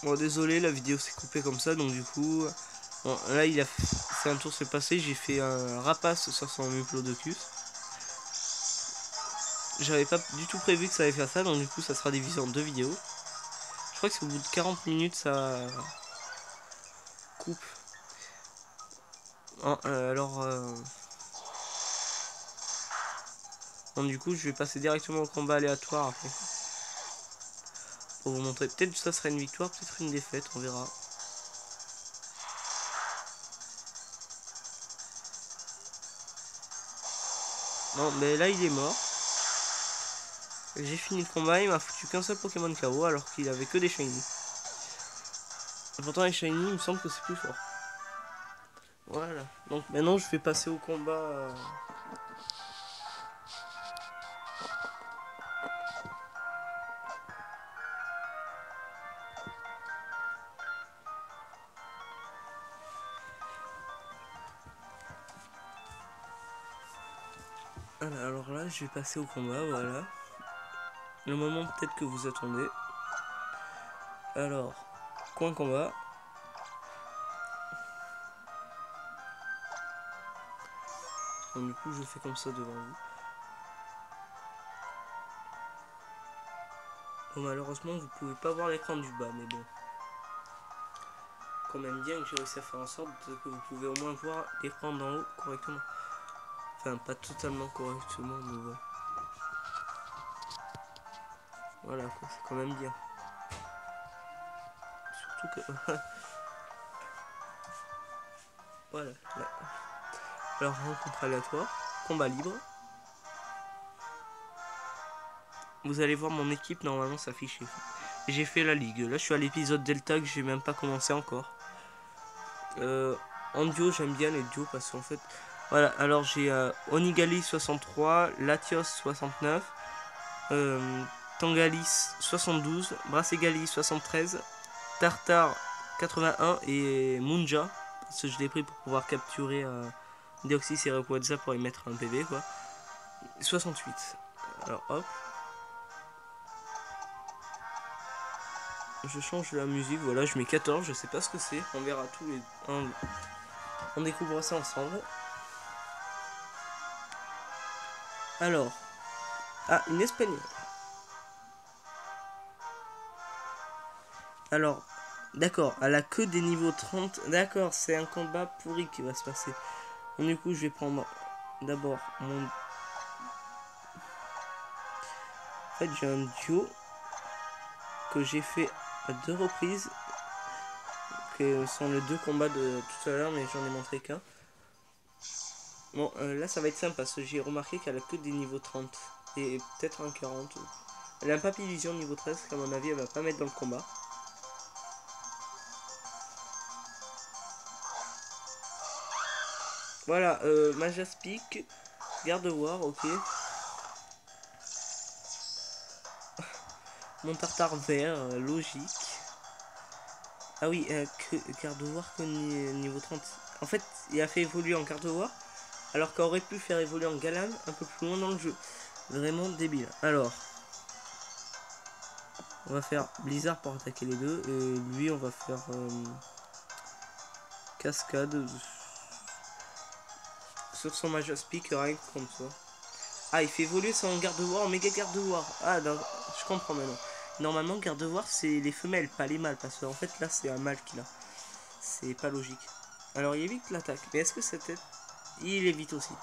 Bon, désolé, la vidéo s'est coupée comme ça, donc du coup... Bon, là, c'est un tour s'est passé, j'ai fait un rapace sur son Diplodocus. J'avais pas du tout prévu que ça allait faire ça, donc du coup, ça sera divisé en 2 vidéos. Je crois que c'est au bout de 40 minutes, ça coupe. Alors... Bon, du coup, je vais passer directement au combat aléatoire après. Pour vous montrer. Peut-être que ça sera une victoire, peut-être une défaite, on verra. Non, mais là, il est mort. J'ai fini le combat, il m'a foutu qu'un seul Pokémon KO alors qu'il avait que des Shiny. Et pourtant, les Shiny, il me semble que c'est plus fort. Voilà. Donc maintenant, je vais passer au combat. Alors là, je vais passer au combat, voilà. Le moment peut-être que vous attendez. Alors, coin combat. Donc, du coup, je fais comme ça devant vous. Bon, malheureusement, vous pouvez pas voir l'écran du bas, mais bon. Quand même bien que j'ai réussi à faire en sorte que vous pouvez au moins voir l'écran d'en haut correctement. Enfin, pas totalement correctement, mais bon. Voilà, quoi, c'est quand même bien. Surtout que... voilà. Là. Alors, rencontre aléatoire. Combat libre. Vous allez voir mon équipe, normalement s'afficher. J'ai fait la ligue. Là, je suis à l'épisode Delta que j'ai même pas commencé encore. En duo, j'aime bien les duos parce qu'en fait... Voilà, alors j'ai Onigali 63, Latios 69, Tangalis 72, Brassegali 73, Tartar 81 et Munja. Parce que je l'ai pris pour pouvoir capturer Deoxys et Rayquaza pour y mettre un PV quoi. 68. Alors hop. Je change la musique, voilà, je mets 14, je sais pas ce que c'est. On verra tous les... On découvrira ça ensemble. Alors. Ah, une espagnole. Alors, d'accord, elle a que des niveaux 30. D'accord, c'est un combat pourri qui va se passer. Donc, du coup, je vais prendre d'abord mon... En fait, j'ai un duo que j'ai fait à 2 reprises. Que sont les 2 combats de tout à l'heure, mais j'en ai montré qu'un. Bon, là, ça va être simple parce que j'ai remarqué qu'elle a que des niveaux 30. Et peut-être un 40. Elle a un Papillusion niveau 13 qu'à mon avis, elle va pas mettre dans le combat. Voilà, Majaspic, Gardevoir, ok. Mon tartare vert, logique. Ah oui, Gardevoir que niveau 30. En fait, il a fait évoluer en Gardevoir, alors qu'il aurait pu faire évoluer en Galam un peu plus loin dans le jeu. Vraiment débile. Alors, on va faire Blizzard pour attaquer les deux, et lui, on va faire Cascade sur son Majaspic, rien que comme ça. Ah, il fait évoluer son Gardevoir en méga Gardevoir. Ah, je comprends maintenant. Normalement, Gardevoir, c'est les femelles, pas les mâles. Parce qu'en fait, là, c'est un mâle qu'il a. C'est pas logique. Alors, il évite l'attaque. Mais est-ce que c'était... Il évite aussi.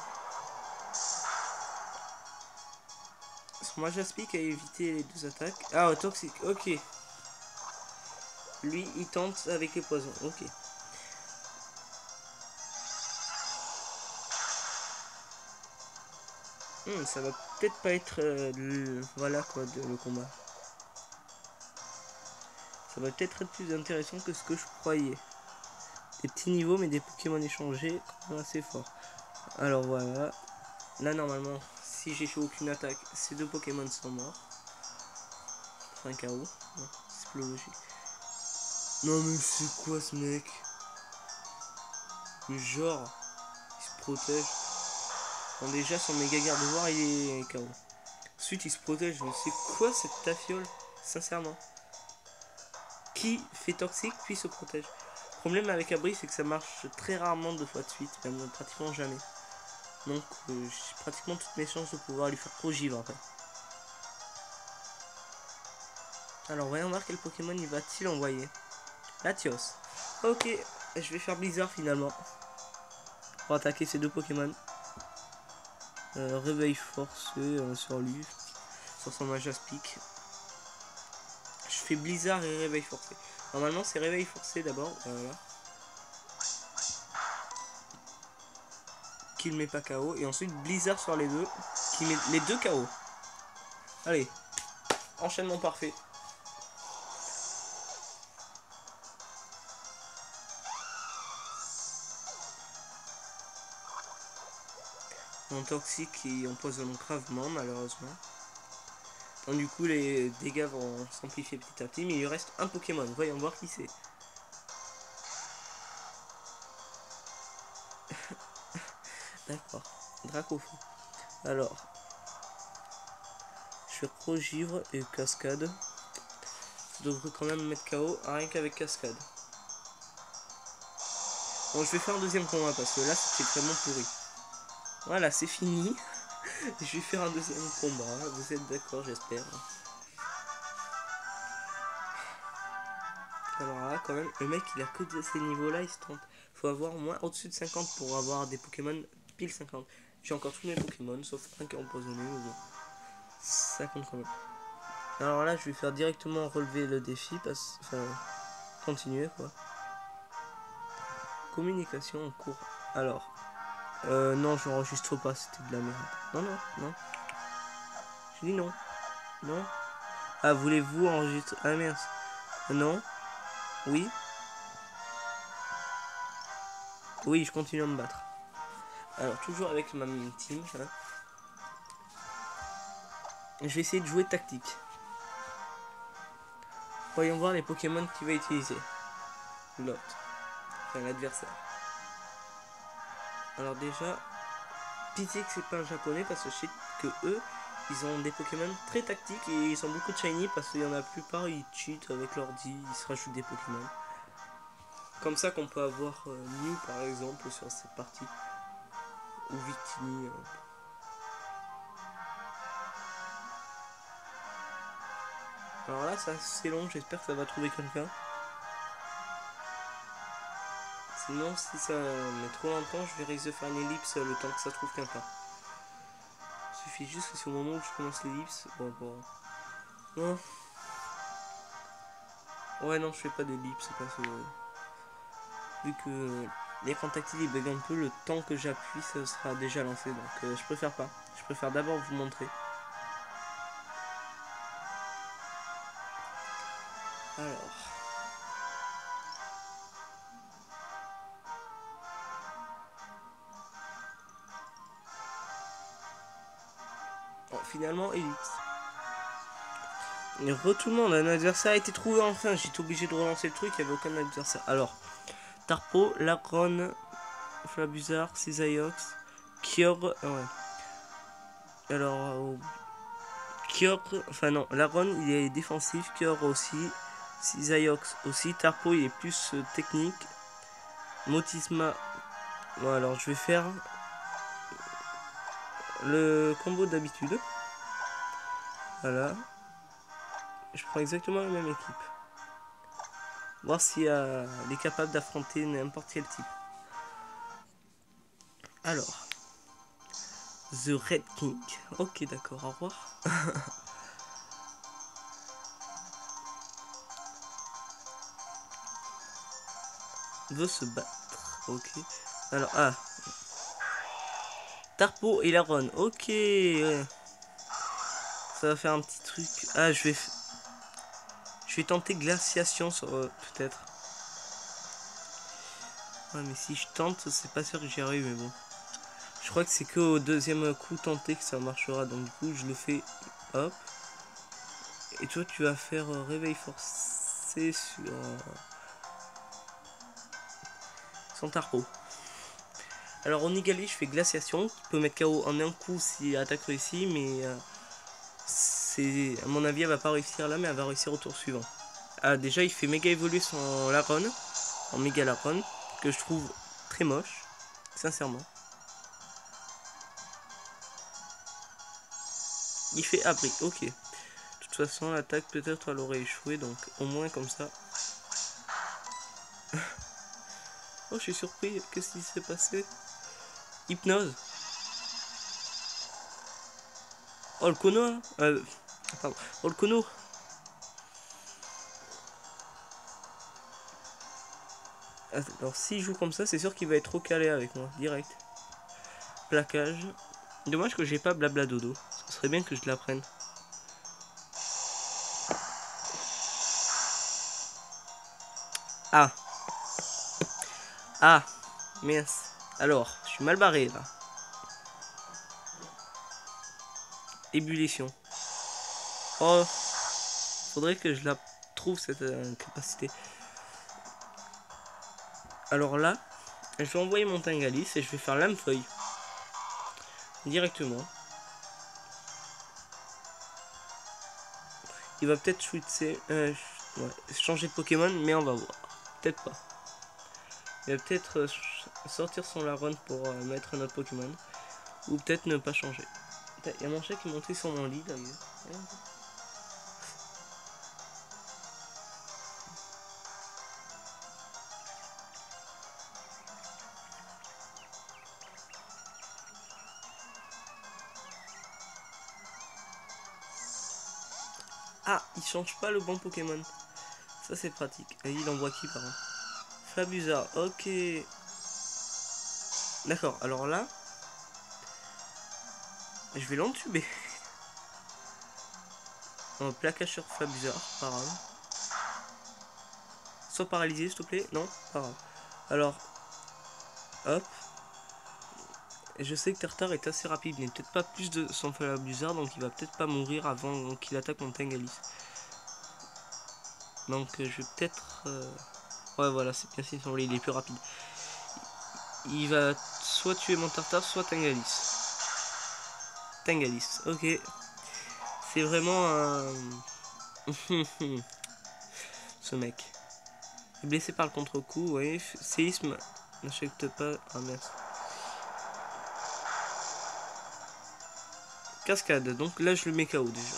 Son Majaspic a évité les 2 attaques. Ah, toxique. Ok. Lui, il tente avec les poisons. Ok. Ça va peut-être pas être... voilà, quoi, le combat. Ça va peut-être être plus intéressant que ce que je croyais. Des petits niveaux, mais des Pokémon échangés, quand même assez forts. Alors voilà. Là, normalement, si j'ai fait aucune attaque, ces 2 Pokémon sont morts. Enfin, KO. C'est plus logique. Non, mais c'est quoi ce mec? Mais genre, il se protège. Bon, déjà, son méga Gardevoir, il est KO. Ensuite, il se protège. Mais c'est quoi cette tafiole? Sincèrement. qui fait toxique puis se protège. Le problème avec abri, c'est que ça marche très rarement 2 fois de suite, même pratiquement jamais. Donc j'ai pratiquement toutes mes chances de pouvoir lui faire progivre après. Alors voyons voir quel Pokémon il va-t-il envoyer. Latios. Ok, je vais faire Blizzard finalement. Pour attaquer ces 2 Pokémon. Réveil forcé sur lui. Sur son Majaspic. Je fais Blizzard et réveil forcé. Normalement c'est réveil forcé d'abord. Voilà. Qui le met pas KO. Et ensuite Blizzard sur les 2. Qui met les 2 KO. Allez. Enchaînement parfait. Mon toxique qui empoisonne gravement malheureusement. Donc du coup les dégâts vont s'amplifier petit à petit. Mais il lui reste un Pokémon. Voyons voir qui c'est. D'accord. Dracofeu. Alors. Je fais Progivre et Cascade. Ça devrait quand même me mettre KO. Rien qu'avec Cascade. Bon je vais faire un deuxième combat parce que là c'était vraiment pourri. Voilà c'est fini. Je vais faire un deuxième combat. Vous êtes d'accord j'espère. Alors là quand même le mec il a que de ces niveaux là il se tente. Faut avoir au moins au-dessus de 50 pour avoir des Pokémon pile 50. J'ai encore tous mes Pokémon sauf un qui est empoisonné mais bon. Ça compte quand même. Alors là je vais faire directement relever le défi parce enfin continuer quoi. Communication en cours. Alors non je n'enregistre pas, c'était de la merde. Non. Je dis non. Non. Ah voulez-vous enregistrer? Ah merde. Non. Oui. Oui je continue à me battre. Alors toujours avec ma même team. Hein. Je vais essayer de jouer tactique. Voyons voir les Pokémon qu'il va utiliser. L'autre. Enfin l'adversaire. Alors déjà, pitié que c'est pas un japonais parce que je sais que eux, ils ont des Pokémon très tactiques et ils ont beaucoup de shiny parce qu'il y en a la plupart ils cheatent avec l'ordi, ils se rajoutent des Pokémon. Comme ça qu'on peut avoir Mew par exemple sur cette partie. Ou Victini. Alors là c'est long, j'espère que ça va trouver quelqu'un. Sinon si ça met trop longtemps je vais risquer de faire une ellipse le temps que ça trouve quelqu'un. Il suffit juste que c'est au moment où je commence l'ellipse. Bon. Non. Ouais non je fais pas d'ellipse parce que vu que l'écran tactile il bug un peu, le temps que j'appuie ça sera déjà lancé donc je préfère pas. Je préfère d'abord vous montrer. Alors. Bon, finalement ellipse. Et retournement d'un adversaire a été trouvé enfin. J'étais obligé de relancer le truc, il n'y avait aucun adversaire. Alors, Tarpo, Lacron, Flabuzard, Cisaiox, Kyogre. Ouais. Alors, Kyogre. Enfin, non, Lacron il est défensif, Kyogre aussi, Cisaiox aussi. Tarpo il est plus technique. Motisma. Bon, alors je vais faire le combo d'habitude. Voilà. Je prends exactement la même équipe. Voir si elle est capable d'affronter n'importe quel type. Alors. The Red King. Ok, d'accord, au revoir. Veut se battre. Ok. Alors, Tarpo et Laron. Ok. Ouais. Ça va faire un petit truc. Ah, je vais tenter glaciation sur peut-être. Ouais, mais si je tente, c'est pas sûr que j'y arrive, mais bon. Je crois que c'est que au deuxième coup tenté que ça marchera. Donc du coup, je le fais. Hop. Et toi, tu vas faire réveil forcé sur son Tarpo. Alors Onigali, je fais glaciation, qui peut mettre KO en un coup si attaque réussie, mais c'est à mon avis elle va pas réussir là, mais elle va réussir au tour suivant. Ah, déjà, il fait méga évoluer son Laron, en méga Laron, que je trouve très moche, sincèrement. Il fait abri, ok. De toute façon, l'attaque, peut-être, elle aurait échoué, donc au moins comme ça. Oh, je suis surpris, qu'est-ce qui s'est passé? Hypnose. Oh, le Kono, hein. Pardon. Oh, le Kono. Alors, s'il joue comme ça, c'est sûr qu'il va être trop calé avec moi, direct. Plaquage. Dommage que j'ai pas blabla dodo. Ce serait bien que je l'apprenne. Ah. Ah. Mince. Alors, je suis mal barré là. Ébullition. Oh. Faudrait que je la trouve cette capacité. Alors là, je vais envoyer mon Tangalis et je vais faire lame-feuille. Directement. Il va peut-être switcher, changer de Pokémon, mais on va voir. Peut-être pas. Il va peut-être sortir son Laron pour mettre un autre Pokémon. Ou peut-être ne pas changer. Il y a mon chat qui est monté sur mon lit d'ailleurs. Ah, il change pas le bon Pokémon. Ça c'est pratique. Et il envoie qui par contre? Flabuzard, ok. D'accord, alors là, je vais l'entuber. Un plaquage sur Flabuzard, pas grave. Sois paralysé s'il te plaît. Non, pas grave. Alors, hop. Et je sais que Tartare est assez rapide, mais peut-être pas plus de son Flabuzard, donc il va peut-être pas mourir avant qu'il attaque mon Tangalis. Donc je vais peut-être... Ouais voilà, c'est bien si il est plus rapide. Il va soit tuer mon Tartare, soit Tangalis. Tangalis, ok. C'est vraiment un... Ce mec. Blessé par le contre-coup, ouais. Séisme, n'achète pas... Ah merde. Cascade, donc là je le mets KO déjà.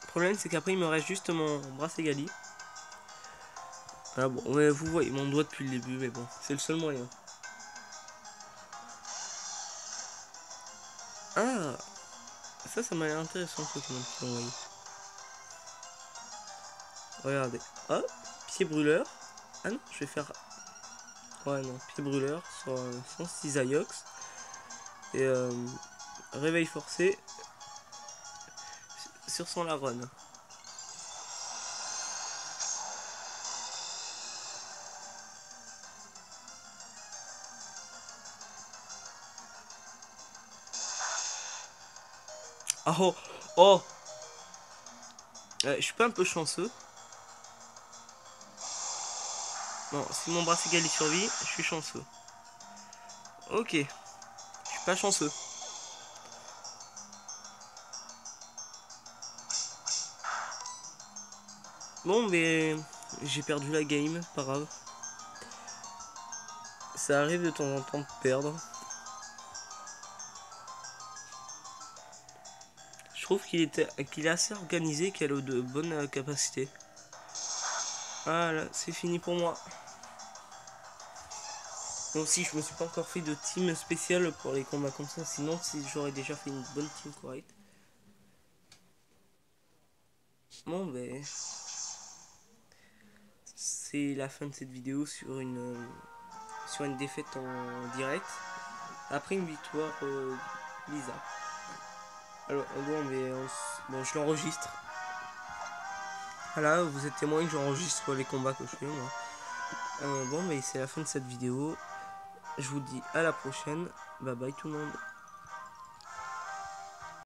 Le problème c'est qu'après il me reste juste mon Bracegali. Ah bon, ouais, vous voyez mon doigt depuis le début, mais bon, c'est le seul moyen. Ah, ça m'a l'air intéressant ce Pokémon qu'ils ont envoyé. Regardez, hop, pied brûleur. Ah non, je vais faire... Ouais non, pied brûleur sur son Cisaiox. Et réveil forcé sur son Laron. Oh, oh, je suis pas un peu chanceux. Non, si mon Brassigal survit, je suis chanceux. Ok, je suis pas chanceux. Bon, mais j'ai perdu la game, pas grave. Ça arrive de temps en temps de perdre. Je trouve qu'il est assez organisé, qu'il a de bonnes capacités. Voilà, c'est fini pour moi. Bon, si je me suis pas encore fait de team spéciale pour les combats comme ça, sinon si j'aurais déjà fait une bonne team correcte. Bon, ben, c'est la fin de cette vidéo sur une défaite en direct après une victoire bizarre. Alors bon, mais bon, je l'enregistre. Voilà, vous êtes témoin que j'enregistre les combats que je fais moi. Bon, mais c'est la fin de cette vidéo. Je vous dis à la prochaine. Bye bye tout le monde.